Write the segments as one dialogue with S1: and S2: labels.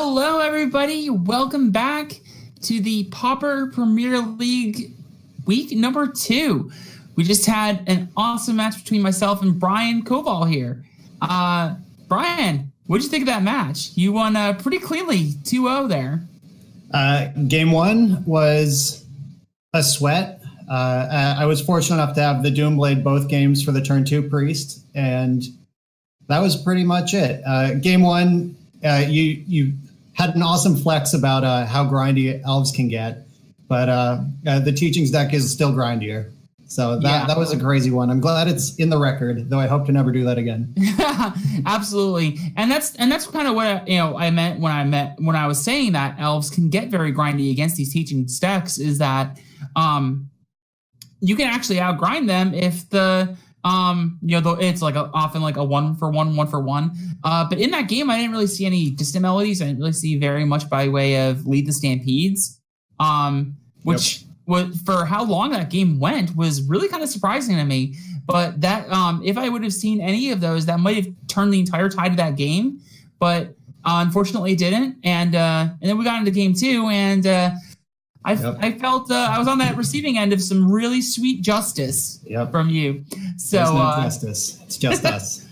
S1: Hello, everybody. Welcome back to the Pauper Premiere League week number 2. We just had an awesome match between myself and Brian Koval here. Brian, what did you think of that match? You won pretty cleanly, 2-0 there.
S2: Game 1 was a sweat. I was fortunate enough to have the Doomblade both games for the turn 2 priest, and that was pretty much it. Game 1, you had an awesome flex about how grindy elves can get, but the teachings deck is still grindier. So that was a crazy one. I'm glad it's in the record, though I hope to never do that again.
S1: Absolutely. And that's kind of what I meant when I was saying that elves can get very grindy against these teaching decks, is that you can actually outgrind them if the it's like often like a 1-for-1, 1-for-1. But in that game, I didn't really see any distant melodies. I didn't really see very much by way of lead the stampedes, which was, for how long that game went, was really kind of surprising to me. But that if I would have seen any of those, that might have turned the entire tide of that game. But unfortunately, it didn't. And then we got into game 2, and I felt I was on that receiving end of some really sweet justice from you. So
S2: it's not justice; it's just us.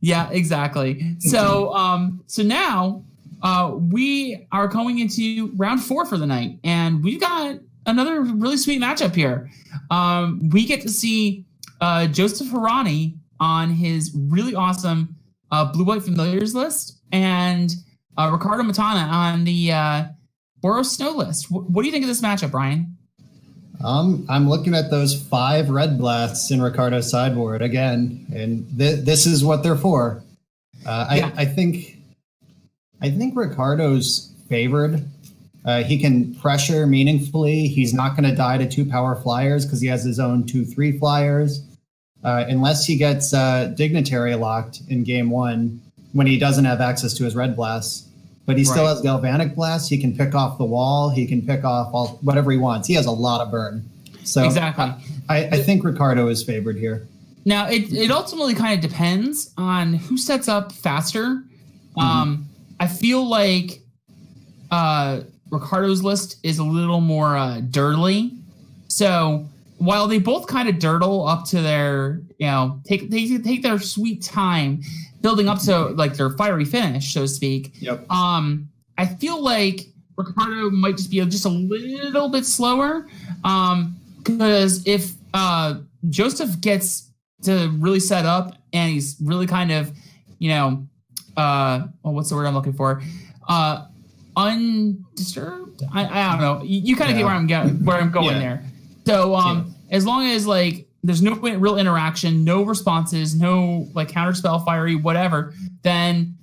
S1: Yeah, exactly. So so now we are going into round 4 for the night, and we've got another really sweet matchup here. We get to see Joseph Hourani on his really awesome blue-white familiars list, and Ricardo Mattana on the Boros snow list. What do you think of this matchup, Brian? I'm looking at those 5 red blasts in Ricardo's sideboard again, and this is what they're for. I think Ricardo's favored. He can pressure meaningfully. He's not going to die to 2 power flyers because he has his own 2/3 flyers, unless he gets Dignitary locked in game 1 when he doesn't have access to his red blasts. But he still has Galvanic Blast. He can pick off the wall. He can pick off whatever he wants. He has a lot of burn. So exactly.
S2: I think Ricardo is favored here.
S1: Now, it ultimately kind of depends on who sets up faster. I feel like Ricardo's list is a little more dirtly. So while they both kind of dirtle up to their, take their sweet time building up to like their fiery finish, so to speak. I feel like Ricardo might just be just a little bit slower, because if Joseph gets to really set up and he's really kind of, what's the word I'm looking for? Undisturbed. I don't know. You kind of get where I'm going there. So as long as like there's no real interaction, no responses, no like counterspell, fiery, whatever, then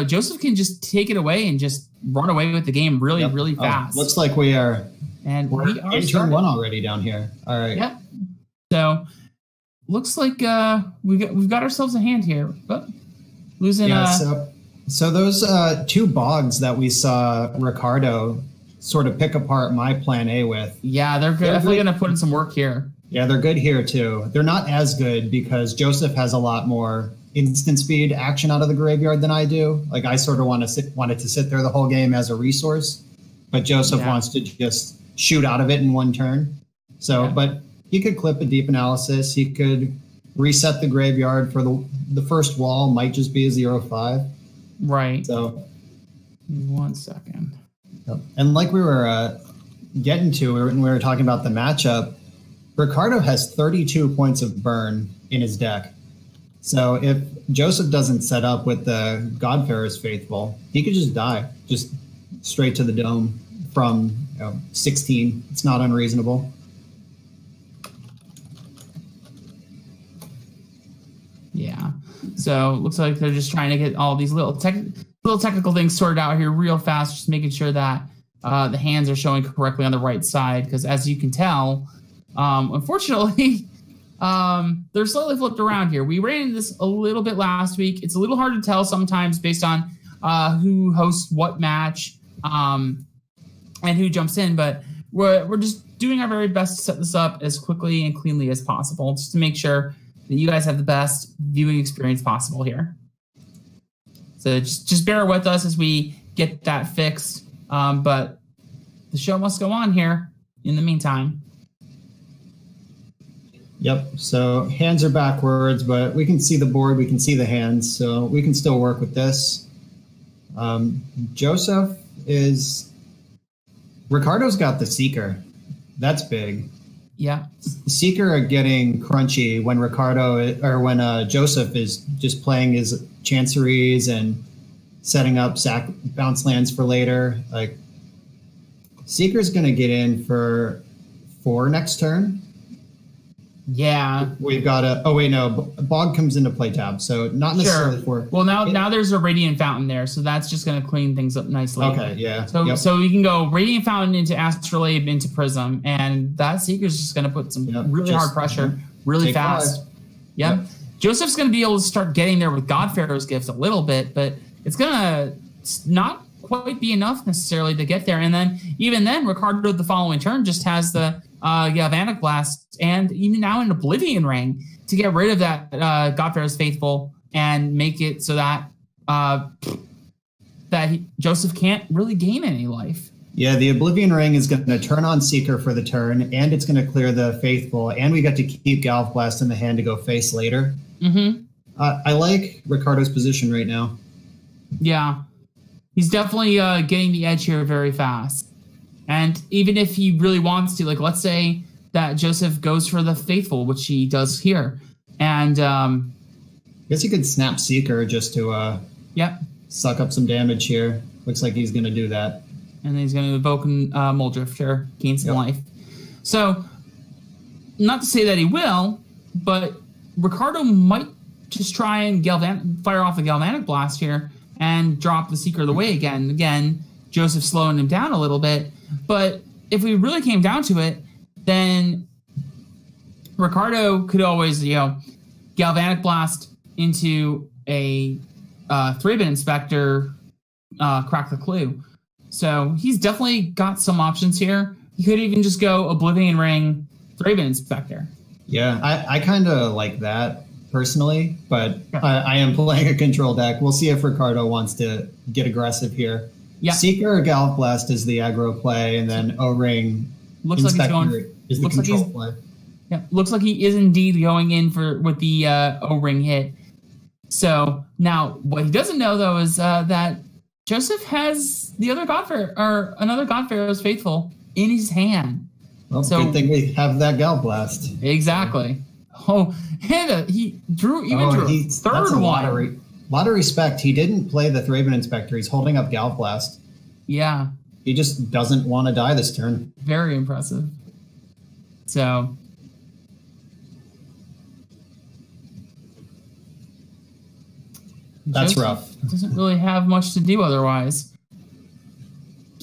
S1: Joseph can just take it away and just run away with the game really fast.
S2: Looks like we are.
S1: And we are
S2: in turn 1 already down here. All right.
S1: Yeah. So looks like we've got ourselves a hand here. But losing.
S2: So those 2 bogs that we saw Ricardo sort of pick apart my plan A with.
S1: Yeah, they're definitely going to put in some work here.
S2: Yeah, they're good here too. They're not as good because Joseph has a lot more instant speed action out of the graveyard than I do. Like I sort of wanted to sit there the whole game as a resource, but Joseph wants to just shoot out of it in 1 turn. So, but he could clip a deep analysis. He could reset the graveyard for the first wall. Might just be a 0/5.
S1: Right.
S2: So,
S1: 1 second.
S2: And like we were getting to when we were talking about the matchup, Ricardo has 32 points of burn in his deck. So if Joseph doesn't set up with the Godfarer's Faithful, he could just die, just straight to the dome from 16. It's not unreasonable.
S1: Yeah. So looks like they're just trying to get all these little technical things sorted out here real fast, just making sure that the hands are showing correctly on the right side. Because as you can tell, unfortunately, they're slightly flipped around here. We ran into this a little bit last week. It's a little hard to tell sometimes based on who hosts what match and who jumps in. But we're just doing our very best to set this up as quickly and cleanly as possible, just to make sure that you guys have the best viewing experience possible here. So just bear with us as we get that fixed. But the show must go on here in the meantime.
S2: Yep. So hands are backwards, but we can see the board. We can see the hands. So we can still work with this. Joseph is... Ricardo's got the Seeker. That's big.
S1: Yeah.
S2: Seeker are getting crunchy when when Joseph is just playing his chanceries and setting up sack bounce lands for later. Like, Seeker's going to get in for 4 next turn.
S1: Yeah.
S2: We've got Bog comes into play tab, so not necessarily for...
S1: Well, now there's a Radiant Fountain there, so that's just going to clean things up nicely.
S2: Okay, yeah.
S1: So you can go Radiant Fountain into Astrolabe into Prism, and that Seeker's just going to put some really hard pressure really fast. Yep. Joseph's going to be able to start getting there with Godpharaoh's Gift a little bit, but it's going to not quite be enough necessarily to get there. And then even then, Ricardo the following turn just has the Galvanic Blast and even now an Oblivion Ring to get rid of that Godpharaoh's Faithful and make it so that Joseph can't really gain any life.
S2: Yeah, the Oblivion Ring is going to turn on Seeker for the turn, and it's going to clear the Faithful, and we get to keep Galv Blast in the hand to go face later.
S1: Mm-hmm.
S2: I like Ricardo's position right now.
S1: Yeah. He's definitely getting the edge here very fast. And even if he really wants to, like, let's say that Joseph goes for the Faithful, which he does here. And
S2: I guess he could snap Seeker just to suck up some damage here. Looks like he's going to do that.
S1: And then he's going to evoke Muldrifter, gain some life. So, not to say that he will, but Ricardo might just try and fire off the Galvanic Blast here and drop the Seeker of the Way again. Again, Joseph slowing him down a little bit. But if we really came down to it, then Ricardo could always, Galvanic Blast into a Thraben Inspector, crack the clue. So he's definitely got some options here. He could even just go Oblivion Ring, Thraben Inspector.
S2: Yeah, I kind of like that personally, but I am playing a control deck. We'll see if Ricardo wants to get aggressive here. Yeah. Seeker or Galv Blast is the aggro play, and then O-Ring Inspector is the control play.
S1: Yeah, looks like he is indeed going in with the O-Ring hit. So now what he doesn't know though is that Joseph has the other another Godpharaoh's Faithful in his hand.
S2: Well, so, good thing we have that Galv Blast.
S1: Exactly. Oh, and he drew a third one.
S2: Lot of respect. He didn't play the Thraben Inspector. He's holding up Galv Blast.
S1: Yeah.
S2: He just doesn't want to die this turn.
S1: Very impressive. So.
S2: That's rough.
S1: Doesn't really have much to do otherwise.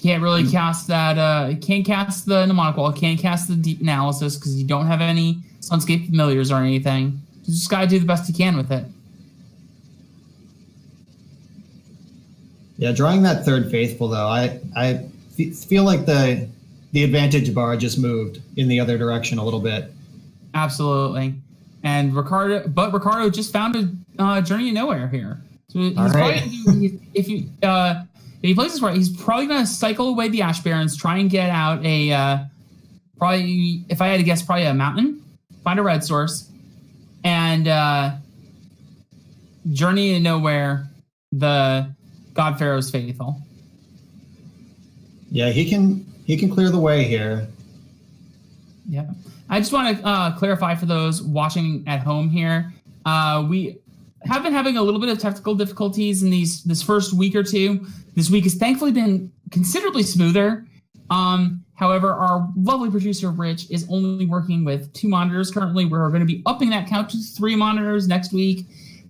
S1: Can't really cast that. Can't cast the Mnemonic Wall. Can't cast the Deep Analysis because you don't have any Sunscape Familiars or anything. You just gotta do the best you can with it.
S2: Yeah, drawing that third Faithful though, I feel like the advantage bar just moved in the other direction a little bit.
S1: Absolutely, and Ricardo just found a Journey to Nowhere here. So he's probably if he plays this right, he's probably going to cycle away the Ash Barrens, try and get out probably, if I had to guess, probably a mountain, find a red source, and Journey to Nowhere the Godpharaoh's Faithful.
S2: Yeah, he can clear the way here.
S1: Yeah. I just want to clarify for those watching at home here. We have been having a little bit of technical difficulties in this first week or two. This week has thankfully been considerably smoother. However, our lovely producer, Rich, is only working with 2 monitors currently. We're going to be upping that count to 3 monitors next week,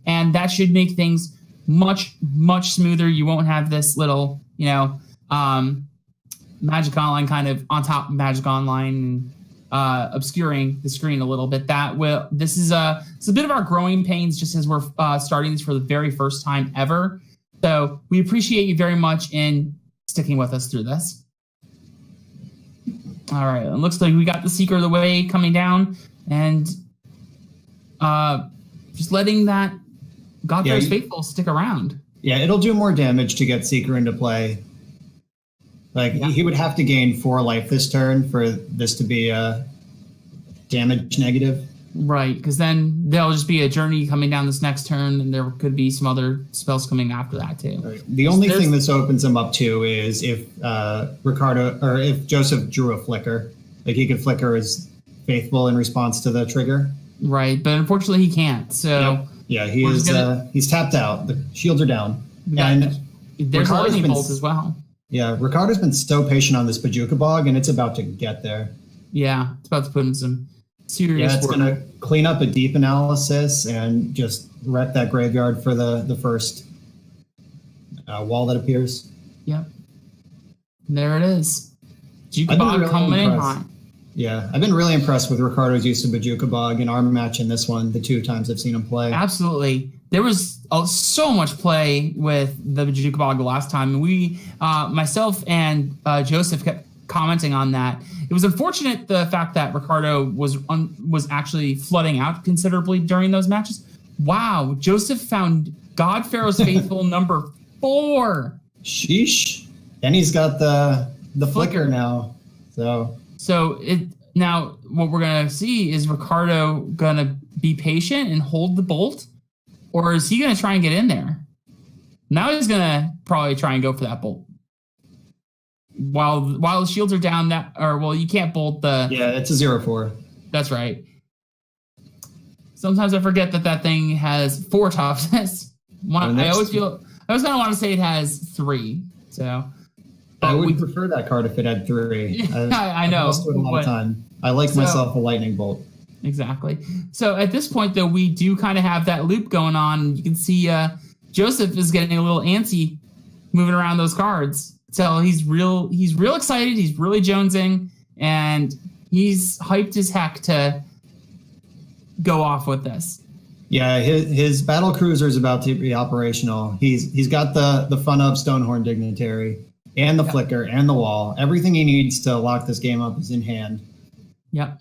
S1: and that should make things much, much smoother. You won't have this little, Magic Online kind of on top of Magic Online obscuring the screen a little bit. This is a bit of our growing pains just as we're starting this for the very first time ever. So we appreciate you very much in sticking with us through this. All right, it looks like we got the Seeker of the Way coming down, and just letting that Godpharaoh's Faithful stick around.
S2: Yeah, it'll do more damage to get Seeker into play. Like, he would have to gain 4 life this turn for this to be a damage negative.
S1: Right, because then there'll just be a journey coming down this next turn, and there could be some other spells coming after that, too.
S2: Right. The only thing this opens him up to is if Ricardo, or if Joseph drew a flicker. Like, he could flicker as faithful in response to the trigger.
S1: Right, but unfortunately he can't, so...
S2: Yeah, he's tapped out. The shields are down. And
S1: there's a lightning bolt as well.
S2: Yeah, Ricardo's been so patient on this Bajuka Bog, and it's about to get there.
S1: Yeah, it's about to put in some serious
S2: it's
S1: work.
S2: going to clean up a deep analysis and just wreck that graveyard for the first wall that appears.
S1: Yep. There it is. Bajuka Bog coming in hot.
S2: Yeah, I've been really impressed with Ricardo's use of Bajuka Bog in our match in this one, the 2 times I've seen him play.
S1: Absolutely. There was so much play with the Bajuka Bog the last time. We, myself and Joseph kept commenting on that. It was unfortunate the fact that Ricardo was actually flooding out considerably during those matches. Wow, Joseph found God Pharaoh's Faithful number 4.
S2: Sheesh. And he's got the flicker now.
S1: So now what we're gonna see is Ricardo gonna be patient and hold the bolt, or is he gonna try and get in there? Now he's gonna probably try and go for that bolt. While the shields are down, you can't bolt the.
S2: Yeah, it's a 0/4.
S1: That's right. Sometimes I forget that thing has 4 toughness. I always kind of want to say it has 3. So.
S2: I would prefer that card if it had 3.
S1: I know.
S2: I've a lot of time. I like myself a lightning bolt.
S1: Exactly. So at this point, though, we do kind of have that loop going on. You can see Joseph is getting a little antsy moving around those cards. So he's real excited. He's really jonesing, and he's hyped as heck to go off with this.
S2: Yeah, his battle cruiser is about to be operational. He's got the fun of Stonehorn Dignitary. And the flicker and the wall. Everything he needs to lock this game up is in hand.
S1: Yep.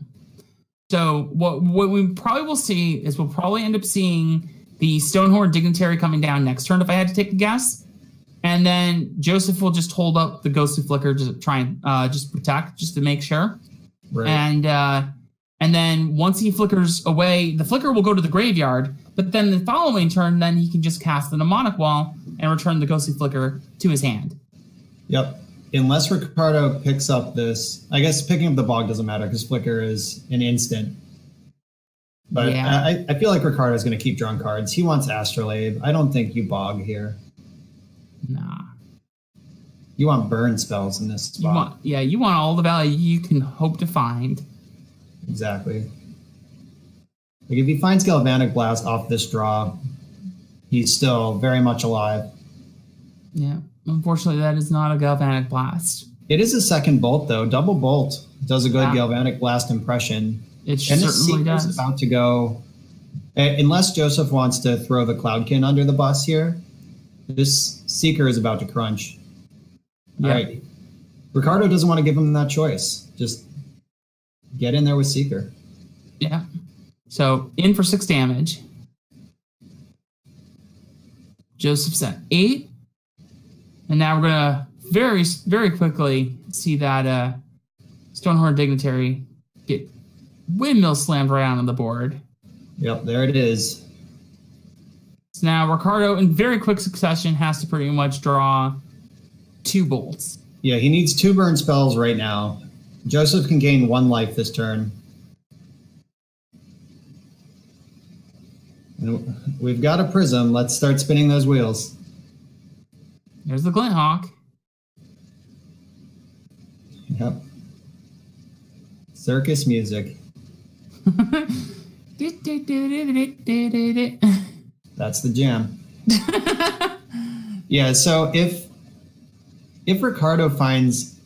S1: So what we probably will see is we'll probably end up seeing the Stonehorn Dignitary coming down next turn, if I had to take a guess. And then Joseph will just hold up the Ghostly Flicker to try and just protect, just to make sure.
S2: Right.
S1: And then once he flickers away, the flicker will go to the graveyard. But then the following turn, then he can just cast the Mnemonic Wall and return the Ghostly Flicker to his hand.
S2: Yep. Unless Ricardo picks up this, I guess picking up the Bog doesn't matter because Flicker is an instant. But yeah. I feel like Ricardo's going to keep drawing cards. He wants Astrolabe. I don't think you Bog here.
S1: Nah.
S2: You want burn spells in this spot.
S1: You want all the value you can hope to find.
S2: Exactly. Like if he finds Galvanic Blast off this draw, he's still very much alive.
S1: Yeah. Unfortunately, that is not a Galvanic Blast.
S2: It is a second bolt, though. Double bolt does a good Galvanic Blast impression.
S1: It certainly does.
S2: Is about to go, unless Joseph wants to throw the Cloudkin under the bus here, this Seeker is about to crunch. All right. Ricardo doesn't want to give him that choice. Just get in there with Seeker.
S1: Yeah. So in for 6 damage. Joseph's at 8. And now we're going to very, very quickly see that Stonehorn Dignitary get windmill slammed right onto the board.
S2: Yep, there it is.
S1: So now Ricardo, in very quick succession, has to pretty much draw 2 bolts.
S2: Yeah, he needs 2 burn spells right now. Joseph can gain 1 life this turn. And we've got a prism. Let's start spinning those wheels.
S1: There's the Glint Hawk.
S2: Yep. Circus music. That's the jam. Yeah, so if Ricardo finds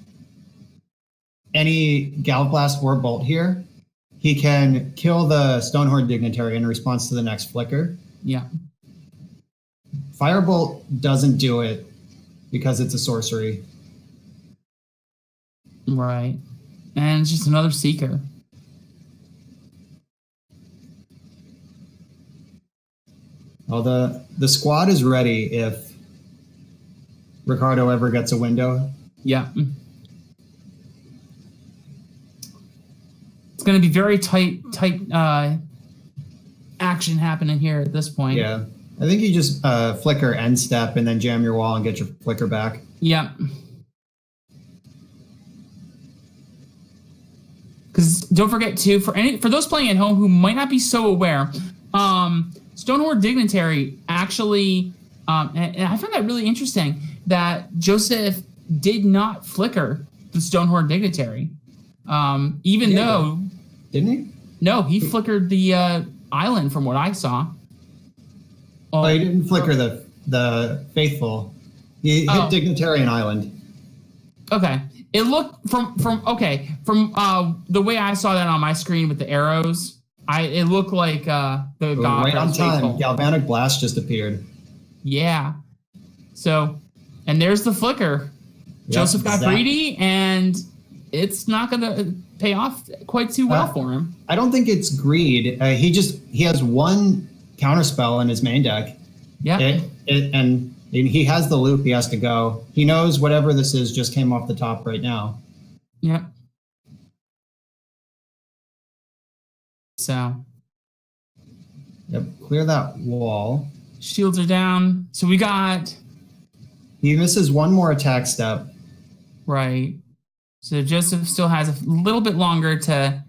S2: any Galblast or Bolt here, he can kill the Stonehorn Dignitary in response to the next flicker.
S1: Yeah.
S2: Firebolt doesn't do it because it's a sorcery.
S1: Right. And it's just another Seeker.
S2: Well, the squad is ready if Ricardo ever gets a window.
S1: Yeah. It's going to be very tight action happening here at this point.
S2: Yeah. I think you just flicker end step and then jam your wall and get your flicker back.
S1: Yeah. Because don't forget too, for those playing at home who might not be so aware, Stonehorn Dignitary actually, and I found that really interesting that Joseph did not flicker the Stonehorn Dignitary, even though
S2: didn't he?
S1: No, he flickered the island from what I saw.
S2: Oh, he didn't flicker the faithful. He hit Dignitary and Island.
S1: Okay. It looked from the way I saw that on my screen with the arrows, it looked like the god
S2: right on time.
S1: Faithful.
S2: Galvanic Blast just appeared.
S1: Yeah. So, and there's the flicker. Yep, Joseph got greedy, and it's not going to pay off quite too well for him.
S2: I don't think it's greed. He has one counterspell in his main deck.
S1: Yeah.
S2: And he has the loop. He has to go. He knows whatever this is just came off the top right now.
S1: Yeah. So.
S2: Yep. Clear that wall.
S1: Shields are down. So we got.
S2: He misses one more attack step.
S1: Right. So Joseph still has a little bit longer to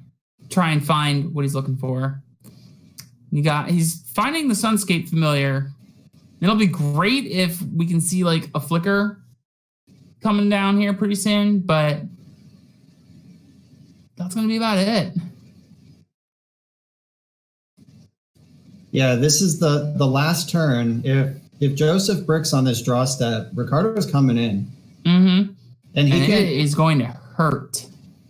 S1: try and find what he's looking for. He's finding the Sunscape Familiar. It'll be great if we can see like a flicker coming down here pretty soon, but that's going to be about it.
S2: Yeah, this is the last turn. If Joseph bricks on this draw step, Ricardo's coming in.
S1: Mm-hmm.
S2: And it
S1: is going to hurt.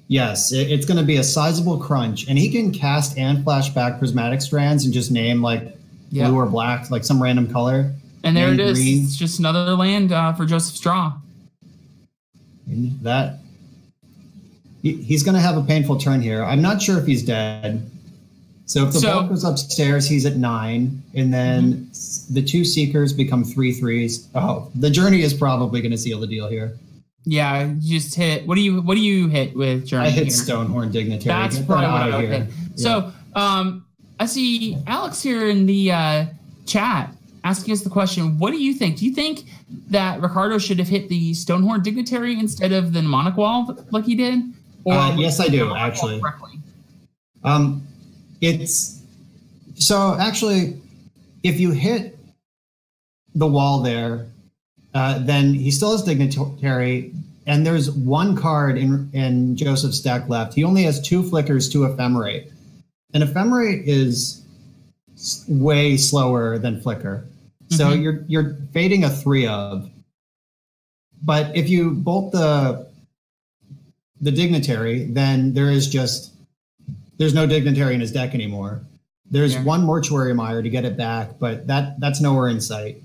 S2: Yes, it's going to be a sizable crunch. And he can cast and flash back Prismatic Strands and just name like blue or black, like some random color.
S1: And there it is. Green. It's just another land for Joseph's draw.
S2: And that he's going to have a painful turn here. I'm not sure if he's dead. So if the bolt goes upstairs, he's at 9, and then the 2 Seekers become 3/3s. Oh, the Journey is probably going to seal the deal here.
S1: Yeah, you just hit. What do you hit with Journey?
S2: I hit
S1: here?
S2: Stonehorn Dignitary.
S1: That's probably what I would hit. Yeah. So I see Alex here in the chat asking us the question, what do you think? Do you think that Ricardo should have hit the Stonehorn Dignitary instead of the Mnemonic Wall like he did? Or
S2: yes, I do, actually. It's so actually, if you hit the wall there, then he still has Dignitary, and there's one card in Joseph's deck left. He only has 2 flickers, 2 Ephemerate. And Ephemerate is way slower than Flicker. So you're fading a 3 of. But if you bolt the Dignitary, then there's no Dignitary in his deck anymore. There's one Mortuary Mire to get it back, but that's nowhere in sight.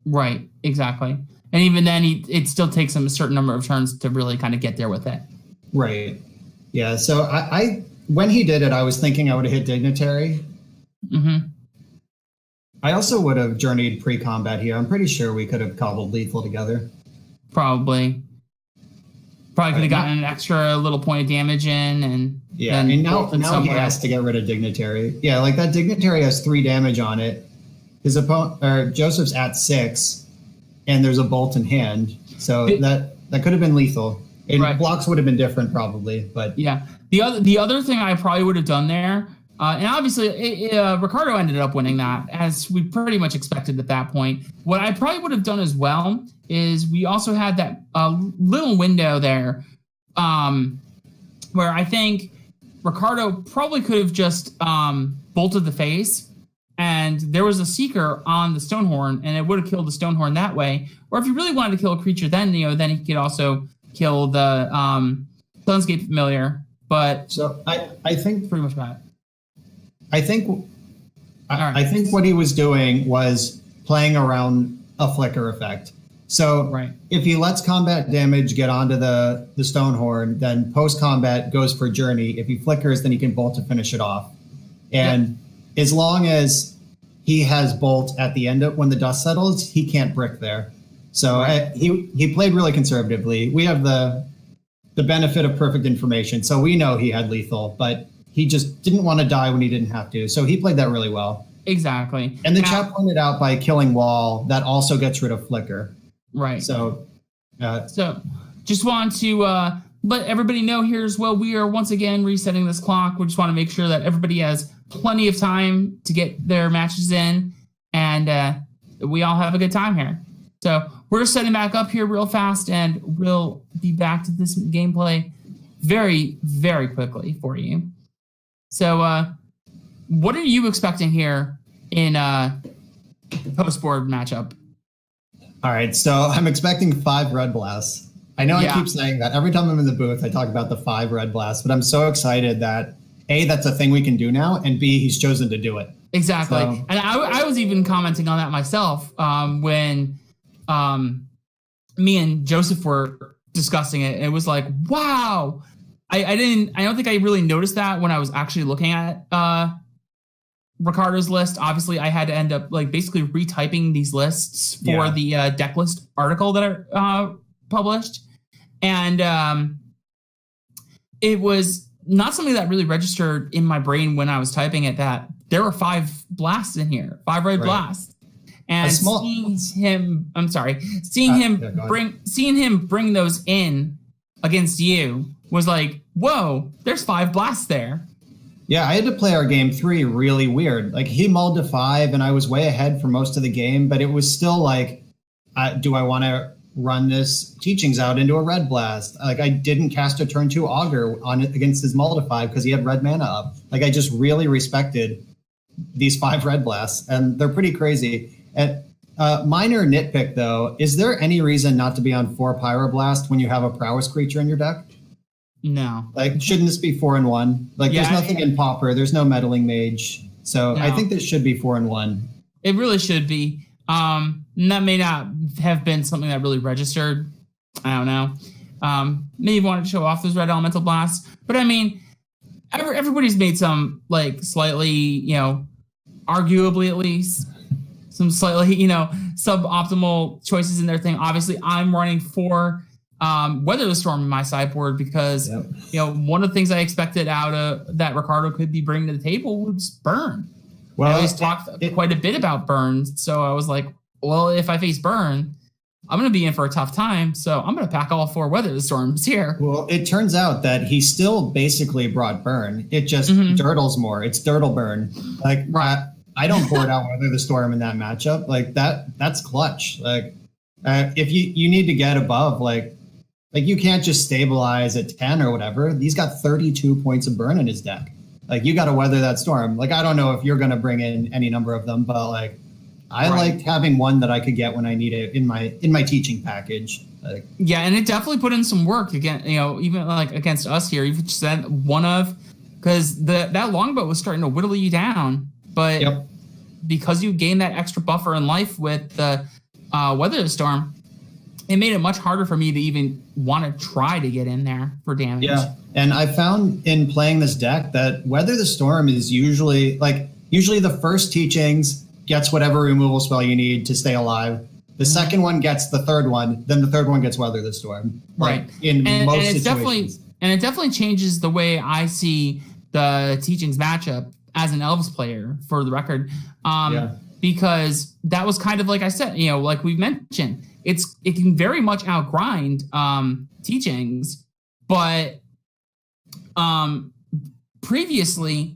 S1: Right, exactly. And even then, it still takes him a certain number of turns to really kind of get there with it.
S2: Right. Yeah, so I when he did it, I was thinking I would have hit Dignitary.
S1: Mm-hmm.
S2: I also would have journeyed pre-combat here. I'm pretty sure we could have cobbled lethal together.
S1: Probably could have gotten an extra little point of damage in, and
S2: and now he has to get rid of Dignitary. Yeah, like that Dignitary has 3 damage on it. His opponent, or Joseph's at 6, and there's a bolt in hand, so that could have been lethal. And blocks would have been different probably, but
S1: yeah. The other thing I probably would have done there, and obviously Ricardo ended up winning that, as we pretty much expected at that point. What I probably would have done as well is we also had that little window there where I think Ricardo probably could have just bolted the face, and there was a Seeker on the Stonehorn, and it would have killed the Stonehorn that way. Or if you really wanted to kill a creature, then then he could also kill the Sunscape Familiar. But
S2: so I think
S1: pretty much that.
S2: I think what he was doing was playing around a flicker effect. So if he lets combat damage get onto the Stonehorn, then post-combat goes for Journey. If he flickers, then he can bolt to finish it off. And as long as he has bolt at the end of when the dust settles, he can't brick there. So he played really conservatively. We have the benefit of perfect information, so we know he had lethal, but he just didn't want to die when he didn't have to. So he played that really well.
S1: Exactly.
S2: And the chat pointed out by killing wall, that also gets rid of flicker.
S1: Right.
S2: So
S1: just want to let everybody know here as well, we are once again resetting this clock. We just want to make sure that everybody has plenty of time to get their matches in, and we all have a good time here. So we're setting back up here real fast, and we'll be back to this gameplay very, very quickly for you. So what are you expecting here in post-board matchup?
S2: All right, so I'm expecting 5 red blasts. I know I keep saying that. Every time I'm in the booth, I talk about the 5 red blasts, but I'm so excited that A, that's a thing we can do now, and B, he's chosen to do it.
S1: Exactly.
S2: So,
S1: and I was even commenting on that myself when me and Joseph were discussing it. It was like, wow. I don't think I really noticed that when I was actually looking at Ricardo's list. Obviously, I had to end up like basically retyping these lists for the deck list article that I published. And it was not something that really registered in my brain when I was typing it, that there were 5 blasts in here, 5 red blasts. And seeing him bring those in against you was like, whoa, there's 5 blasts there.
S2: Yeah, I had to play our game 3 really weird. Like, he mulled to 5, and I was way ahead for most of the game, but it was still like, do I want to run this teachings out into a red blast? Like, I didn't cast a turn 2 augur on it against his mull to 5 because he had red mana up. Like, I just really respected these 5 red blasts, and they're pretty crazy. And minor nitpick, though, is there any reason not to be on 4 Pyroblast when you have a prowess creature in your deck?
S1: No.
S2: Like, shouldn't this be 4-1? Like, there's nothing in Pauper. There's no meddling mage. So I think this should be 4-1.
S1: It really should be. That may not have been something that really registered. I don't know. Maybe wanted to show off those red elemental blasts. But I mean, everybody's made some, like, slightly, you know, arguably at least, some slightly, you know, suboptimal choices in their thing. Obviously, I'm running for Weather the Storm in my sideboard because, you know, one of the things I expected out of that Ricardo could be bringing to the table was burn. Well, I always talked quite a bit about burn, so I was like, well, if I face burn, I'm going to be in for a tough time, so I'm going to pack all 4 Weather the Storms here.
S2: Well, it turns out that he still basically brought burn. It just dirtles more. It's dirtle burn. Like, I don't board out Weather the Storm in that matchup. Like, that's clutch. Like, if you need to get above, like you can't just stabilize at 10 or whatever. He's got 32 points of burn in his deck. Like, you got to weather that storm. Like, I don't know if you're going to bring in any number of them, but like, I liked having one that I could get when I need it in my teaching package. Like, yeah,
S1: and it definitely put in some work again. You know, even like against us here, you said one of, because that longbow was starting to whittle you down, but because you gained that extra buffer in life with the Weather the Storm, it made it much harder for me to even want to try to get in there for damage.
S2: Yeah, and I found in playing this deck that Weather the Storm is usually the first teachings gets whatever removal spell you need to stay alive. The second one gets the third one, then the third one gets Weather the Storm. Like,
S1: right.
S2: In most situations.
S1: It definitely changes the way I see the teachings matchup as an Elves player, for the record. Because that was kind of like I said, you know, like we mentioned, it can very much outgrind teachings, but previously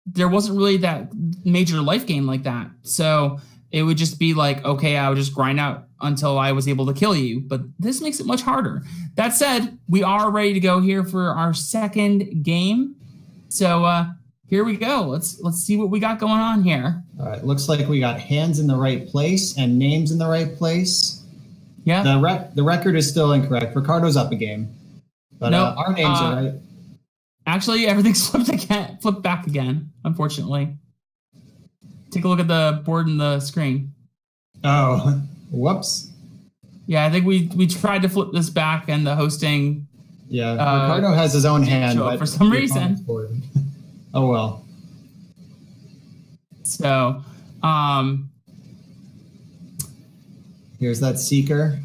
S1: there wasn't really that major life gain like that. So it would just be like, okay, I would just grind out until I was able to kill you. But this makes it much harder. That said, we are ready to go here for our second game. So here we go. Let's see what we got going on here.
S2: All right, looks like we got hands in the right place and names in the right place.
S1: Yeah.
S2: The record is still incorrect. Ricardo's up a game, but our names are right.
S1: Actually, everything's flipped back again, unfortunately. Take a look at the board and the screen.
S2: Oh, whoops.
S1: Yeah, I think we tried to flip this back, and the hosting.
S2: Yeah, Ricardo has his own hand, but
S1: for some reason.
S2: Oh well.
S1: So,
S2: Here's that Seeker.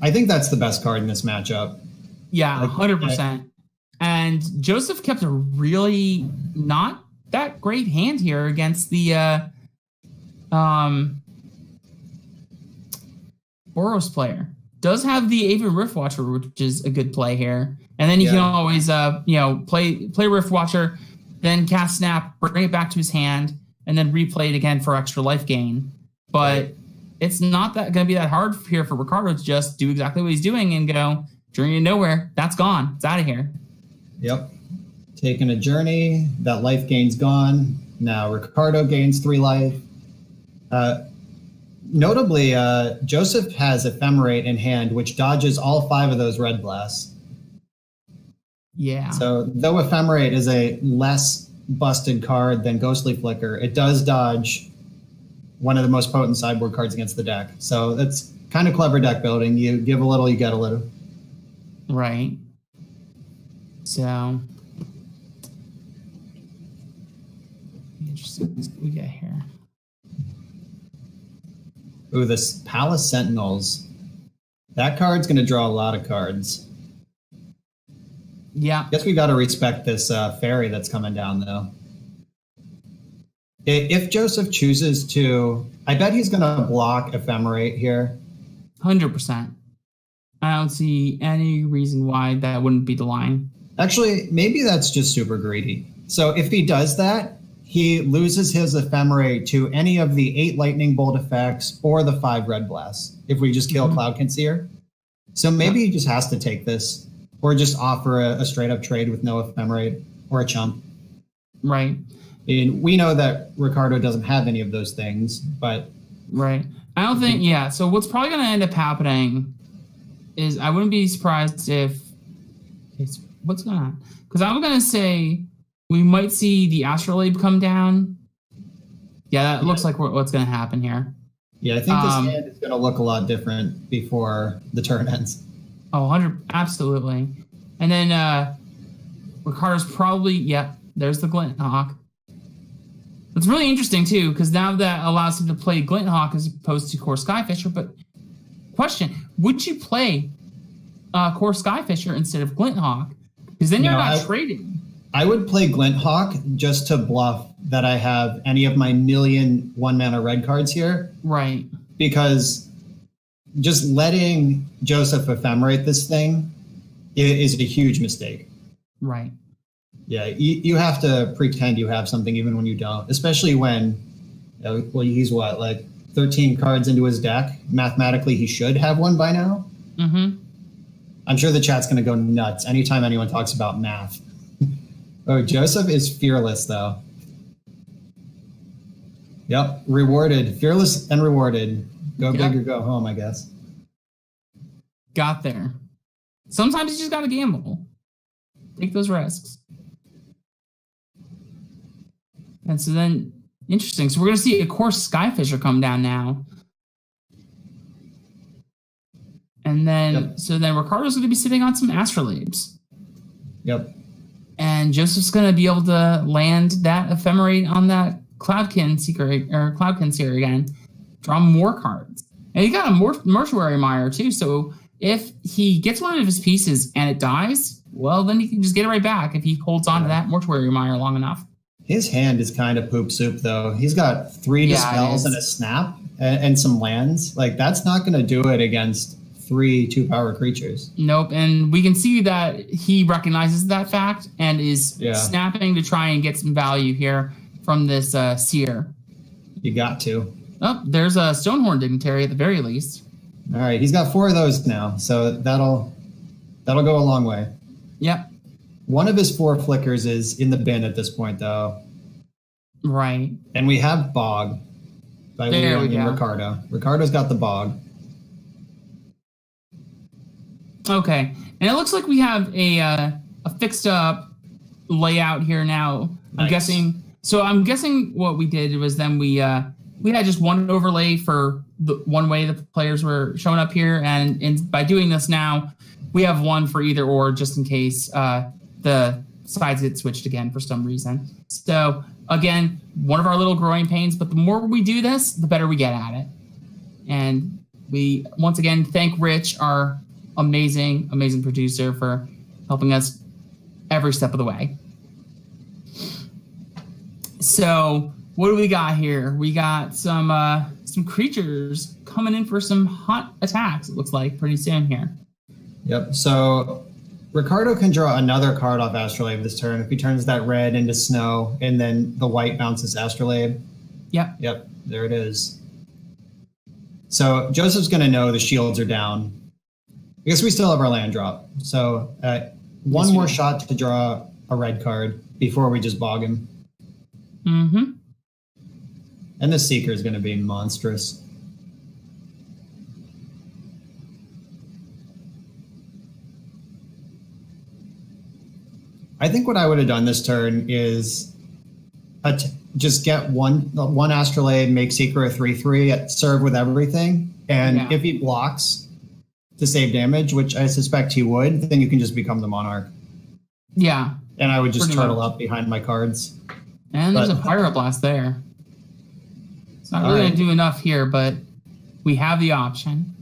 S2: I think that's the best card in this matchup.
S1: Yeah, 100%. And Joseph kept a really not that great hand here against the Boros player. Does have the Aven Rift Watcher, which is a good play here. And then he can always play Rift Watcher, then cast Snap, bring it back to his hand, and then replay it again for extra life gain. But it's not that going to be that hard here for Ricardo to just do exactly what he's doing and go, Journey to Nowhere, that's gone. It's out of here.
S2: Yep. Taking a journey, that life gain's gone. Now Ricardo gains 3 life. Notably, Joseph has Ephemerate in hand, which dodges all 5 of those red blasts.
S1: Yeah.
S2: So though Ephemerate is a less busted card than Ghostly Flicker, it does dodge one of the most potent sideboard cards against the deck. So that's kind of clever deck building. You give a little, you get a little.
S1: Right. So interesting. What we get here.
S2: Ooh, this Palace Sentinels. That card's going to draw a lot of cards.
S1: Yeah.
S2: Guess we got to respect this fairy that's coming down, though. If Joseph chooses to, I bet he's going to block Ephemerate here.
S1: 100%. I don't see any reason why that wouldn't be the line.
S2: Actually, maybe that's just super greedy. So if he does that, he loses his Ephemerate to any of the 8 Lightning Bolt effects or the 5 Red Blasts if we just kill Cloud Conceer. So maybe he just has to take this or just offer a straight-up trade with no Ephemerate or a chump.
S1: Right.
S2: And we know that Ricardo doesn't have any of those things, but...
S1: Right. I don't think... Yeah, so what's probably going to end up happening is I wouldn't be surprised if... What's going on? Because I'm going to say we might see the Astrolabe come down. Yeah, that looks like what's going to happen here.
S2: Yeah, I think this hand is going to look a lot different before the turn ends.
S1: Oh, 100, absolutely. And then Ricardo's probably... Yep, there's the Glint Hawk. It's really interesting, too, because now that allows him to play Glint Hawk as opposed to Core Skyfisher. But question, would you play Core Skyfisher instead of Glint Hawk? Because then you're not trading.
S2: I would play Glint Hawk just to bluff that I have any of my million 1-mana red cards here.
S1: Right.
S2: Because just letting Joseph Ephemerate this thing is a huge mistake.
S1: Right.
S2: Yeah, you have to pretend you have something even when you don't, especially when, he's what, like 13 cards into his deck? Mathematically, he should have one by now.
S1: Mm-hmm.
S2: I'm sure the chat's going to go nuts anytime anyone talks about math. Oh, Joseph is fearless, though. Yep, rewarded. Fearless and rewarded. Go big or go home, I guess.
S1: Got there. Sometimes you just got to gamble. Take those risks. And so then, interesting. So we're going to see a Core Skyfisher come down now. And then, so then Ricardo's going to be sitting on some Astrolabes.
S2: Yep.
S1: And Joseph's going to be able to land that Ephemerate on that Cloudkin Seeker, or Cloudkin Seer again. Draw more cards. And he got a Mortuary Mire, too. So if he gets one of his pieces and it dies, well, then he can just get it right back if he holds on to that Mortuary Mire long enough.
S2: His hand is kind of poop soup, though. He's got 3 Dispels and a Snap and some lands. Like, that's not going to do it against 3 2-power creatures.
S1: Nope, and we can see that he recognizes that fact and is snapping to try and get some value here from this Seer.
S2: You got to.
S1: Oh, there's a Stonehorn Dignitary at the very least.
S2: All right, he's got 4 of those now, so that'll go a long way.
S1: Yep.
S2: One of his 4 flickers is in the bin at this point, though.
S1: Right.
S2: And we have Bog by Leon and Ricardo. Ricardo's got the Bog.
S1: Okay, and it looks like we have a fixed up layout here now. Nice. I'm guessing what we did was then we had just one overlay for the one way the players were showing up here, and by doing this now, we have one for either or just in case the sides get switched again for some reason. So again, one of our little growing pains, but the more we do this, the better we get at it. And we once again thank Rich, our amazing producer, for helping us every step of the way. So what do we got here? We got some creatures coming in for some hot attacks, it looks like, pretty soon here.
S2: Yep. So Ricardo can draw another card off Astrolabe this turn if he turns that red into snow and then the white bounces Astrolabe. Yep. There it is. So Joseph's going to know the shields are down. I guess we still have our land drop. So one more shot to draw a red card before we just bog him.
S1: Mm-hmm.
S2: And the Seeker is going to be monstrous. I think what I would have done this turn is just get one Astrolabe, make Seeker a 3/3, serve with everything, and if he blocks to save damage, which I suspect he would, then you can just become the Monarch.
S1: Yeah.
S2: And I would just turtle up behind my cards.
S1: And there's a Pyroblast there. It's not really going to do enough here, but we have the option.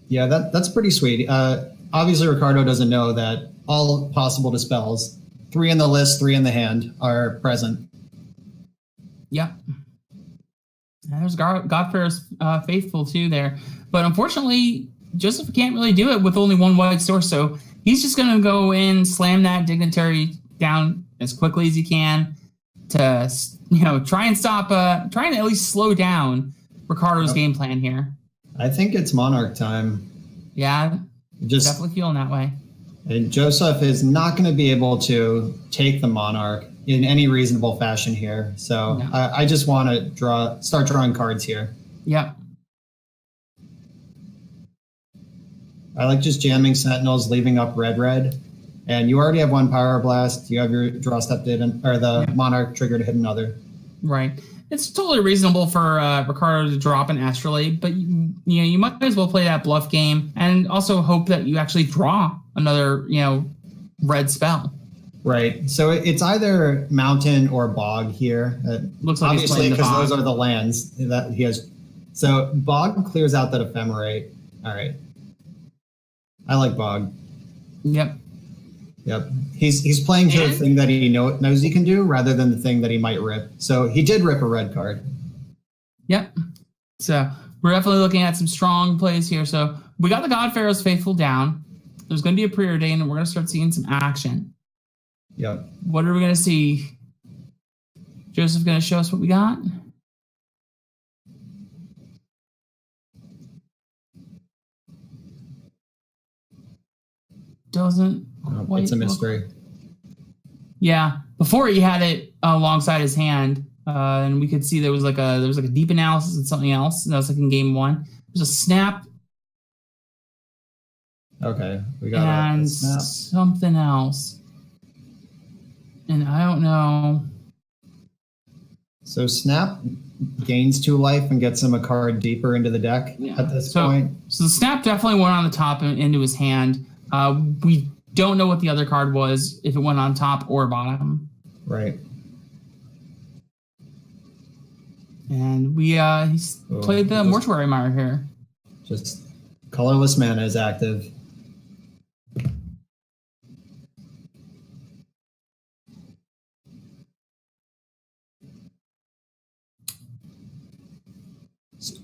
S2: Yeah, that's pretty sweet. Obviously, Ricardo doesn't know that all possible dispels, 3 in the list, 3 in the hand, are present.
S1: Yep. And there's Godfarer's Faithful too there. But unfortunately, Joseph can't really do it with only one white source, so he's just going to go in, slam that Dignitary down as quickly as he can to, try and stop, try and at least slow down Ricardo's game plan here.
S2: I think it's Monarch time.
S1: Yeah, just definitely feeling that way.
S2: And Joseph is not going to be able to take the Monarch in any reasonable fashion here. So no. I just want to start drawing cards here.
S1: Yep.
S2: I like just jamming Sentinels, leaving up red. And you already have one Pyroblast. You have your draw step or the Monarch trigger to hit another.
S1: Right. It's totally reasonable for Ricardo to drop an Astrolabe, but you might as well play that bluff game and also hope that you actually draw another red spell.
S2: Right. So it's either mountain or bog here.
S1: Looks like
S2: obviously because those are the lands that he has. So bog clears out that Ephemerate. All right. I like bog.
S1: Yep.
S2: He's playing to the thing that he knows he can do rather than the thing that he might rip. So he did rip a red card.
S1: Yep. So we're definitely looking at some strong plays here. So we got the Godfarer's Faithful down. There's going to be a preordain, and we're going to start seeing some action.
S2: Yep.
S1: What are we going to see? Joseph's going to show us what we got. Doesn't quite.
S2: It's a mystery.
S1: Yeah, before he had it alongside his hand, and we could see there was like a deep analysis and something else. That was like in game 1. There's a snap.
S2: Okay, we got
S1: and
S2: a snap.
S1: Something else, and I don't know.
S2: So snap gains 2 life and gets him a card deeper into the deck at this point.
S1: So the snap definitely went on the top and into his hand. We don't know what the other card was, if it went on top or bottom.
S2: Right.
S1: And we played the Mortuary Mire here.
S2: Just colorless mana is active.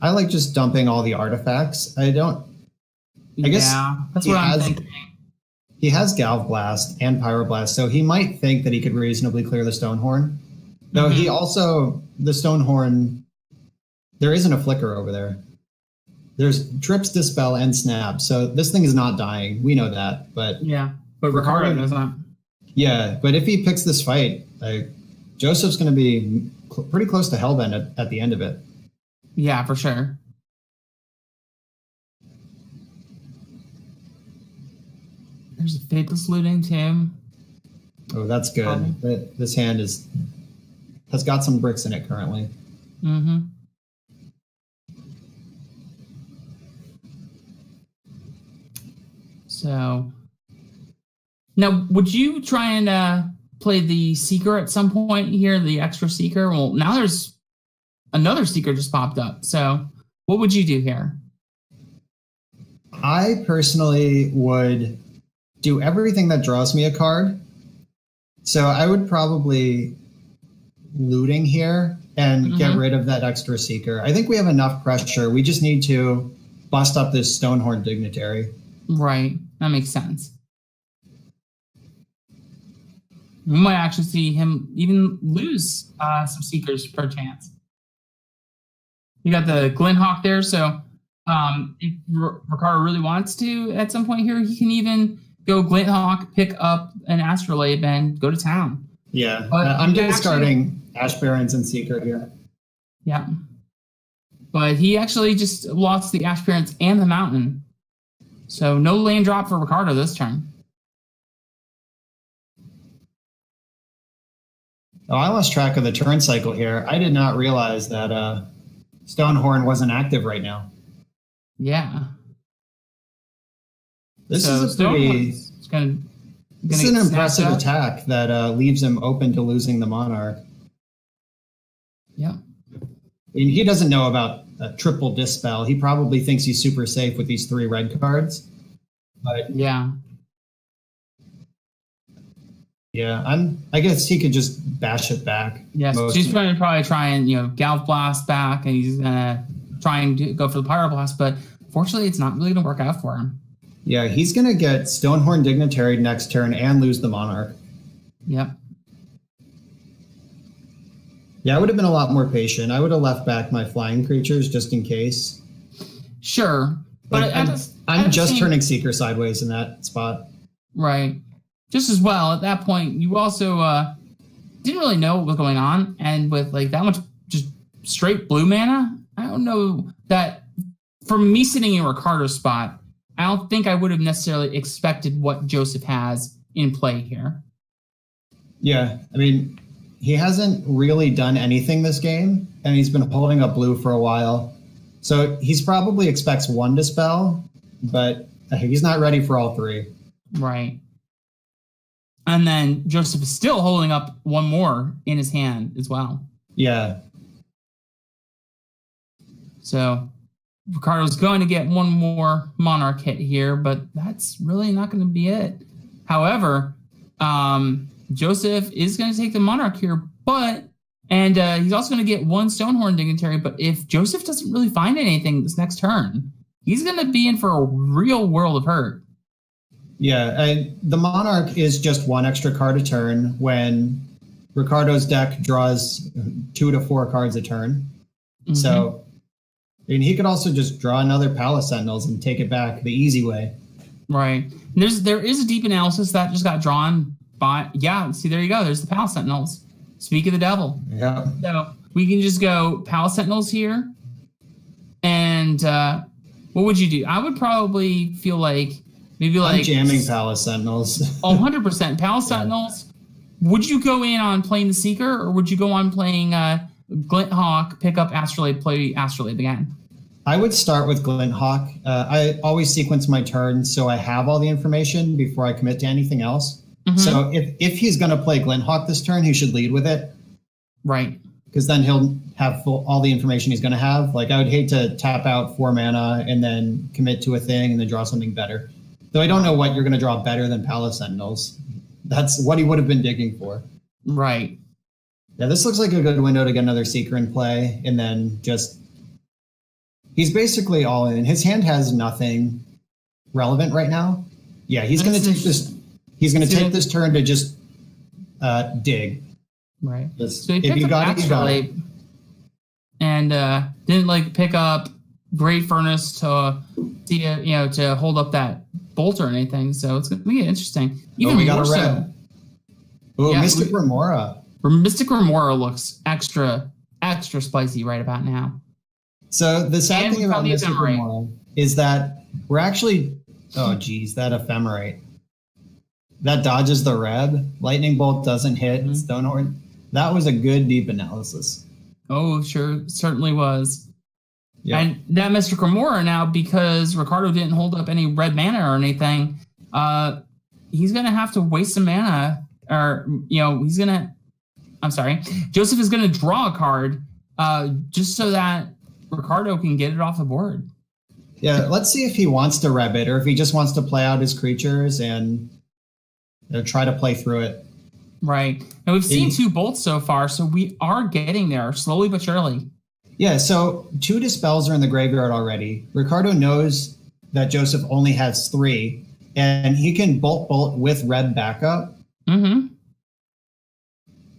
S2: I like just dumping all the artifacts. I guess
S1: that's what I'm thinking.
S2: He has Galv Blast and Pyroblast, so he might think that he could reasonably clear the Stonehorn. Though he also, the Stonehorn, there isn't a flicker over there. There's Trips, Dispel, and Snap, so this thing is not dying. We know that, but...
S1: Yeah, but Ricardo knows that.
S2: Yeah, but if he picks this fight, Joseph's going to be pretty close to Hellbent at the end of it.
S1: Yeah, for sure. There's a Faithless Looting, Tim.
S2: Oh, that's good. This hand has got some bricks in it currently.
S1: Mm-hmm. So, now, would you try and play the Seeker at some point here, the extra Seeker? Well, now there's another Seeker just popped up. So what would you do here?
S2: I personally would do everything that draws me a card. So I would probably looting here and get rid of that extra Seeker. I think we have enough pressure. We just need to bust up this Stonehorn Dignitary.
S1: Right. That makes sense. We might actually see him even lose some Seekers per chance. You got the Glinthawk there, so if Ricardo really wants to at some point here, he can even go Glinthawk, pick up an Astrolabe, and go to town.
S2: Yeah, I'm discarding Ash Barrens and Seeker here.
S1: Yeah. But he actually just lost the Ash Barrens and the Mountain. So no land drop for Ricardo this turn.
S2: Oh, I lost track of the turn cycle here. I did not realize that Stonehorn wasn't active right now.
S1: Yeah.
S2: This is an impressive attack that leaves him open to losing the Monarch.
S1: Yeah.
S2: I mean, he doesn't know about a triple Dispel. He probably thinks he's super safe with these 3 red cards. But
S1: yeah.
S2: Yeah, I guess he could just bash it back.
S1: Yes, he's going to probably try and Galv Blast back, and he's gonna try and go for the Pyroblast, but fortunately, it's not really going to work out for him.
S2: Yeah, he's going to get Stonehorn Dignitary next turn and lose the Monarch.
S1: Yep.
S2: Yeah, I would have been a lot more patient. I would have left back my flying creatures just in case.
S1: Sure, but
S2: I'm just turning Seeker sideways in that spot.
S1: Right. Just as well, at that point, you also didn't really know what was going on, and with like that much just straight blue mana, I don't know that from me sitting in Ricardo's spot, I don't think I would have necessarily expected what Joseph has in play here.
S2: Yeah, I mean, he hasn't really done anything this game, and he's been holding up blue for a while. So he's probably expects 1 Dispel, but he's not ready for all 3.
S1: Right. And then Joseph is still holding up 1 more in his hand as well.
S2: Yeah.
S1: So Ricardo's going to get 1 more Monarch hit here, but that's really not going to be it. However, Joseph is going to take the Monarch here, and he's also going to get 1 Stonehorn Dignitary, but if Joseph doesn't really find anything this next turn, he's going to be in for a real world of hurt.
S2: Yeah, the Monarch is just 1 extra card a turn when Ricardo's deck draws 2 to 4 cards a turn. Mm-hmm. So, I mean, he could also just draw another Palace Sentinels and take it back the easy way.
S1: Right. There is a deep analysis that just got drawn by, see, there you go. There's the Palace Sentinels. Speak of the devil.
S2: Yeah.
S1: So we can just go Palace Sentinels here. And what would you do? I would probably feel like I'm
S2: jamming Palace Sentinels.
S1: 100%. Palace Sentinels. Would you go in on playing the Seeker, or would you go on playing Glinthawk, pick up Astrolabe, play Astrolabe again?
S2: I would start with Glinthawk. I always sequence my turns so I have all the information before I commit to anything else. Mm-hmm. So if he's going to play Glinthawk this turn, he should lead with it.
S1: Right.
S2: Because then he'll have all the information he's going to have. Like, I would hate to tap out 4 mana and then commit to a thing and then draw something better. Though I don't know what you're going to draw better than Palace Sentinels. That's what he would have been digging for.
S1: Right.
S2: Yeah, this looks like a good window to get another Seeker in play, and then he's basically all in. His hand has nothing relevant right now. Yeah, he's going to take this. He's going to take this turn to just dig.
S1: Right. So he picked up Astrolabe and didn't pick up Great Furnace to to hold up that bolt or anything. So it's going to be interesting. Even
S2: we got
S1: more
S2: a red. Oh, yeah, Mystic Remora.
S1: Mystic Remora looks extra spicy right about now.
S2: So the sad thing about Mystic Remora is that we're actually, that Ephemerate. That dodges the Reb. Lightning Bolt doesn't hit Stonehorn. That was a good deep analysis.
S1: Oh, sure. Certainly was.
S2: Yeah.
S1: And that Mystic Remora now, because Ricardo didn't hold up any red mana or anything, he's going to have to waste some mana. Or, Joseph is going to draw a card just so that Ricardo can get it off the board.
S2: Yeah, let's see if he wants to reb it or if he just wants to play out his creatures and try to play through it.
S1: Right. And we've seen 2 bolts so far, so we are getting there slowly but surely.
S2: Yeah, so 2 dispels are in the graveyard already. Ricardo knows that Joseph only has 3, and he can bolt with red backup.
S1: Mm-hmm.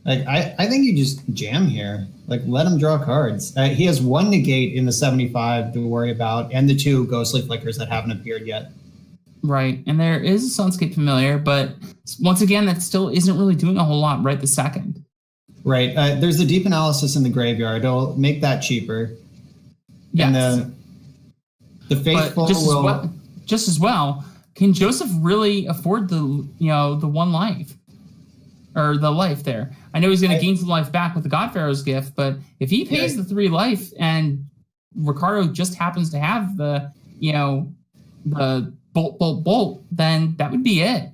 S2: Like I think you just jam here. Like, let him draw cards. He has 1 negate in the 75 to worry about, and the 2 ghostly flickers that haven't appeared yet.
S1: Right, and there is a Sunscape Familiar, but once again, that still isn't really doing a whole lot right this second.
S2: Right. There's the deep analysis in the graveyard. It'll make that cheaper.
S1: Yes.
S2: And the faithful
S1: just as well. Can Joseph really afford the 1 life? Or the life there. I know he's going to gain some life back with the God Pharaoh's gift, but if he pays the 3 life and Ricardo just happens to have the bolt, then that would be it.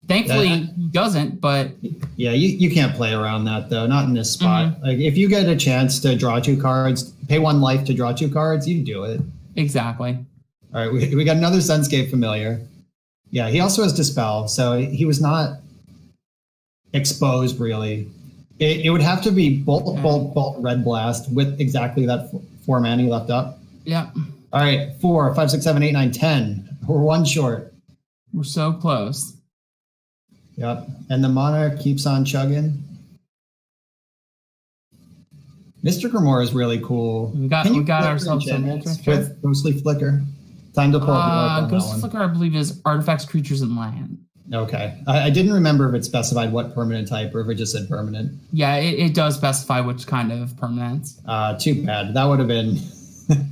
S1: Thankfully, he doesn't, but...
S2: Yeah, you can't play around that, though. Not in this spot. Mm-hmm. Like, if you get a chance to draw 2 cards, pay 1 life to draw 2 cards, you do it.
S1: Exactly.
S2: All right, we got another Sunscape Familiar. Yeah, he also has Dispel, so he was not exposed, really. It would have to be bolt, red blast with exactly that 4 mana he left up.
S1: Yeah.
S2: All right, 4, 5, 6, 7, 8, 9, 10. We're 1 short.
S1: We're so close.
S2: Yep, and the Monarch keeps on chugging. Mr. Grimoire is really cool.
S1: We got ourselves some
S2: with Ghostly Flicker. Time to pull up.
S1: Ghostly Flicker, I believe, is artifacts, creatures, and land.
S2: Okay, I didn't remember if it specified what permanent type or if it just said permanent.
S1: Yeah, it does specify which kind of permanence.
S2: Too bad. That would have been.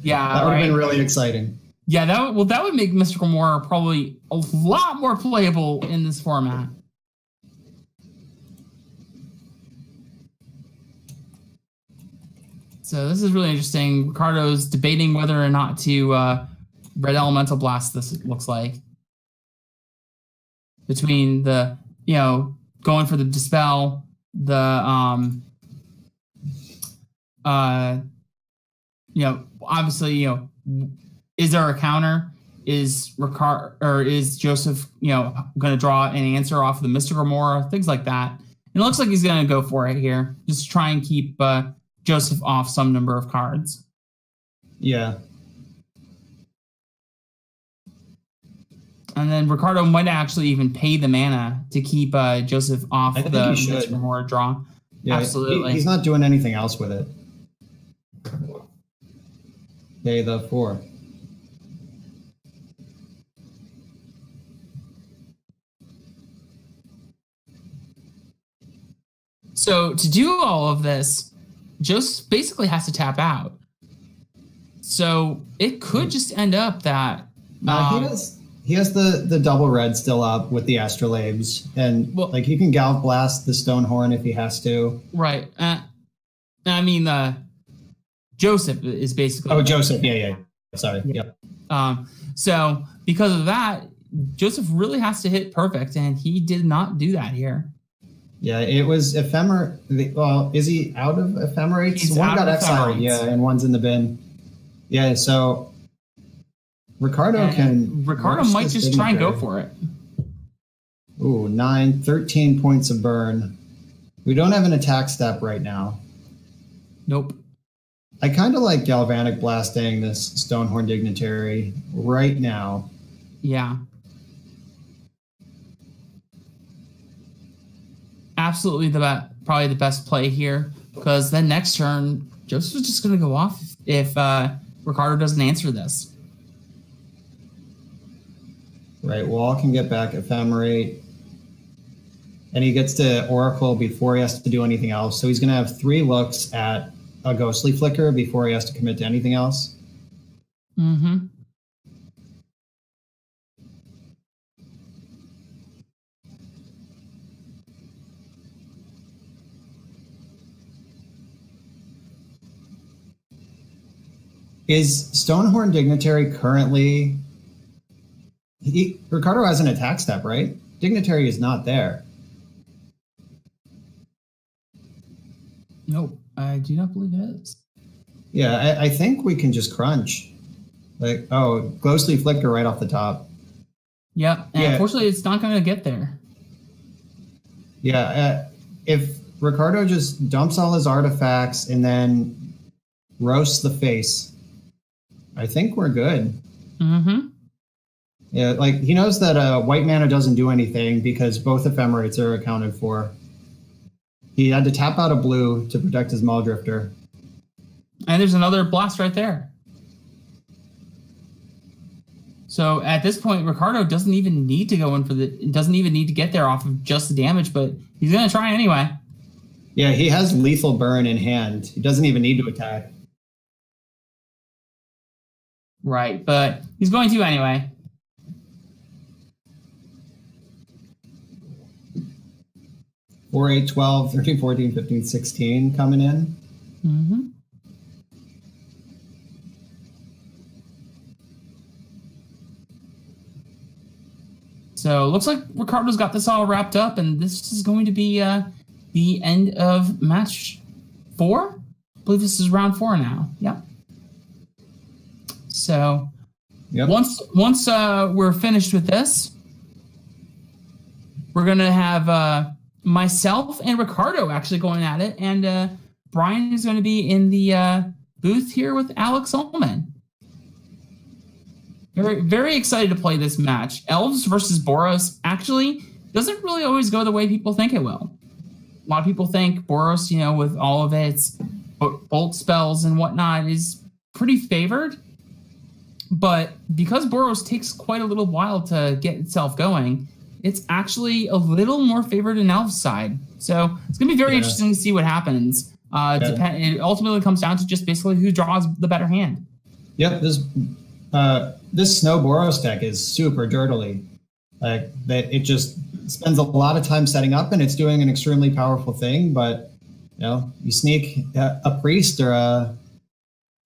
S1: Yeah,
S2: that would have been really exciting.
S1: Yeah, that would make Mr. Grimoire probably a lot more playable in this format. So this is really interesting. Ricardo's debating whether or not to red elemental blast this, it looks like. Between the, going for the dispel, the obviously, is there a counter? Is Joseph, going to draw an answer off of the Mr. Grimoire? Things like that. And it looks like he's going to go for it here. Just try and keep Joseph off some number of cards.
S2: Yeah.
S1: And then Ricardo might actually even pay the mana to keep Joseph off the Mr. Grimoire draw. Yeah, absolutely.
S2: He's not doing anything else with it. Okay, the 4.
S1: So to do all of this, Joseph basically has to tap out. So it could just end up that
S2: he has the double red still up with the Astrolabes, and he can Galv Blast the Stonehorn if he has to.
S1: Right. Joseph is basically.
S2: Oh, Joseph. Yeah. Sorry. Yep.
S1: So because of that, Joseph really has to hit perfect, and he did not do that here.
S2: Yeah, it was ephemer. Well, is he out of ephemerates? One got exiled, and one's in the bin. Yeah, so Ricardo
S1: might just try and go for it.
S2: Ooh, 13 points of burn. We don't have an attack step right now.
S1: Nope.
S2: I kind of like Galvanic Blasting this Stonehorn Dignitary right now.
S1: Yeah. Absolutely probably the best play here, because then next turn, Joseph's just going to go off if Ricardo doesn't answer this.
S2: Right, Wall can get back Ephemerate. And he gets to Oracle before he has to do anything else. So he's going to have 3 looks at a Ghostly Flicker before he has to commit to anything else.
S1: Mm-hmm.
S2: Is Stonehorn Dignitary currently... Ricardo has an attack step, right? Dignitary is not there.
S1: Nope, I do not believe it is.
S2: Yeah, I think we can just crunch. Like, oh, ghostly flicker right off the top.
S1: Yep, and unfortunately, it's not going to get there.
S2: Yeah, if Ricardo just dumps all his artifacts and then roasts the face, I think we're good.
S1: Mm-hmm.
S2: Yeah, like he knows that white mana doesn't do anything because both ephemerates are accounted for. He had to tap out a blue to protect his Muldrifter.
S1: And there's another blast right there. So at this point, Ricardo doesn't even need to go in for doesn't even need to get there off of just the damage, but he's going to try anyway.
S2: Yeah, he has lethal burn in hand. He doesn't even need to attack.
S1: Right, but he's going to anyway.
S2: Four, 8, 12, 13, 14, 15, 16 coming in.
S1: Mm-hmm. So looks like Ricardo's got this all wrapped up, and this is going to be the end of match 4. I believe this is round 4 now. Yep. So once we're finished with this, we're gonna have myself and Ricardo actually going at it, and Brian is going to be in the booth here with Alex Ullman. Very, very excited to play this match. Elves versus Boros actually doesn't really always go the way people think it will. A lot of people think Boros, with all of its bolt spells and whatnot, is pretty favored. But because Boros takes quite a little while to get itself going, it's actually a little more favored in Elf's side. So it's going to be very interesting to see what happens. It ultimately comes down to just basically who draws the better hand.
S2: Yep, this Snow Boros deck is super dirtily. Like that, it just spends a lot of time setting up, and it's doing an extremely powerful thing. But you sneak a priest or a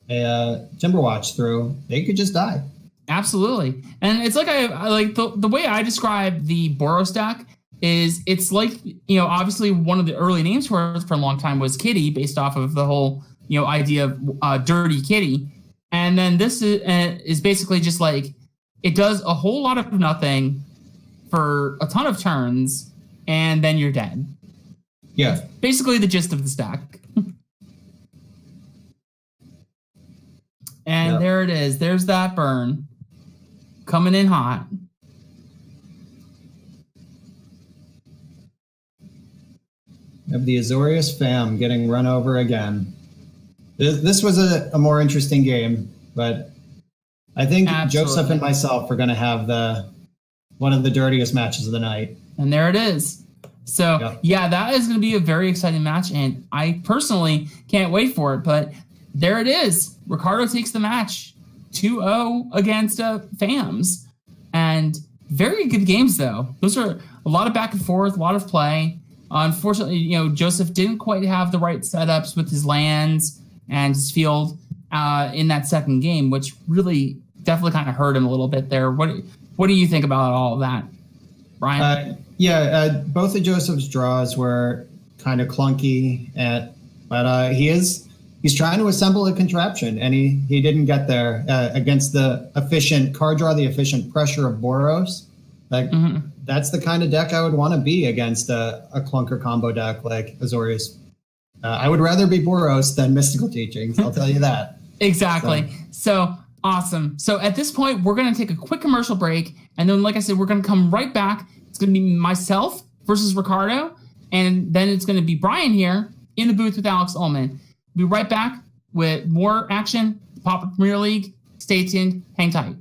S2: Timberwatch through, they could just die.
S1: Absolutely, and it's like I like the way I describe the Boros deck is it's like obviously one of the early names for a long time was Kitty, based off of the whole idea of dirty Kitty. And then this is basically just like it does a whole lot of nothing for a ton of turns, and then you're dead.
S2: Yeah.
S1: Basically the gist of the stack. And there it is. There's that burn. Coming in hot.
S2: We have the Azorius fam getting run over again. This was a more interesting game, but I think Joseph and myself are going to have one of the dirtiest matches of the night.
S1: And there it is. So, that is going to be a very exciting match, and I personally can't wait for it. But there it is. Ricardo takes the match 2-0 against FAMs. And very good games, though. Those are a lot of back and forth, a lot of play. Unfortunately, Joseph didn't quite have the right setups with his lands and his field in that second game, which really definitely kind of hurt him a little bit there. What do you think about all of that, Brian?
S2: Both of Joseph's draws were kind of clunky, but he's trying to assemble a contraption, and he didn't get there against the efficient card draw, the efficient pressure of Boros. That's the kind of deck I would want to be against a clunker combo deck like Azorius. I would rather be Boros than Mystical Teachings, I'll tell you that.
S1: Exactly. So awesome. So at this point, we're going to take a quick commercial break. And then, like I said, we're going to come right back. It's going to be myself versus Ricardo. And then it's going to be Brian here in the booth with Alex Ullman. We'll be right back with more action, Pauper Premiere League. Stay tuned. Hang tight.